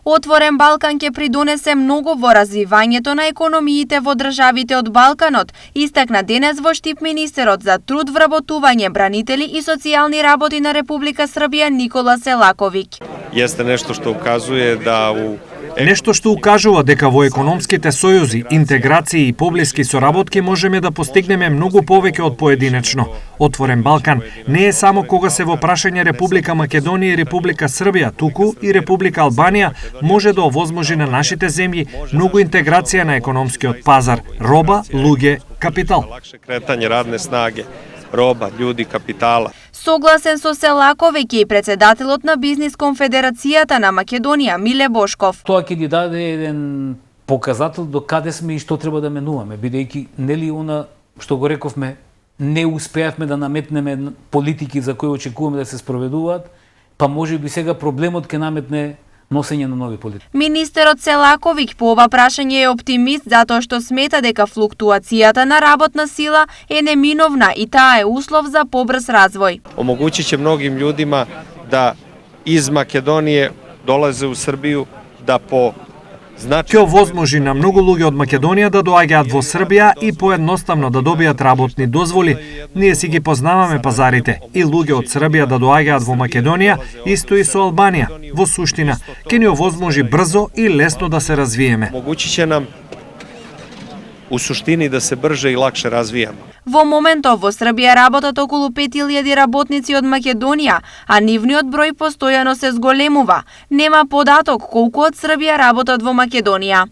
Отворен Балкан ќе придонесе многу во развивањето на економиите во државите од Балканот, истакна денес во Штип министерот за труд, вработување, бранители и социјални работи на Република Србија Никола Селаковиќ. Јесте нешто што указuje да Нешто што укажува дека во економските сојузи, интеграции и поблиски соработки можеме да постигнеме многу повеќе од поединечно. Отворен Балкан не е само кога се во прашање Република Македонија и Република Србија, туку и Република Албанија може да овозможи на нашите земји многу интеграција на економскиот пазар, роба, луѓе, капитал. Лакше кретање радне снаге, роба, људи, капитала. Согласен со Селаковиќ и председателот на Бизнис конфедерацијата на Македонија Миле Бошков. Тоа ќе ни даде еден показател до каде сме и што треба да менуваме, бидејќи нели она што го рековме, не успеавме да наметнеме политики за кои очекуваме да се спроведуваат, па можеби сега проблемот ќе наметне носење на нови политики. Министерот Селаковиќ по ова прашање е оптимист затоа што смета дека флуктуацијата на работна сила е неминовна и таа е услов за побрз развој. Омогуќиće многим људима да из Македонije долазе у Србију, да по Ќе овозможи на многу луѓе од Македонија да доаѓаат во Србија и поедноставно да добијат работни дозволи. Ние си ги познаваме пазарите и луѓе од Србија да доаѓаат во Македонија, исто и со Албанија. Во суштина, ќе ни овозможи брзо и лесно да се развиеме. Омогуќиće нам у суштини да се брже и лакше развијаме. Во моментов во Србија работат околу 5000 работници од Македонија, а нивниот број постојано се зголемува. Нема податок колку од Србија работат во Македонија.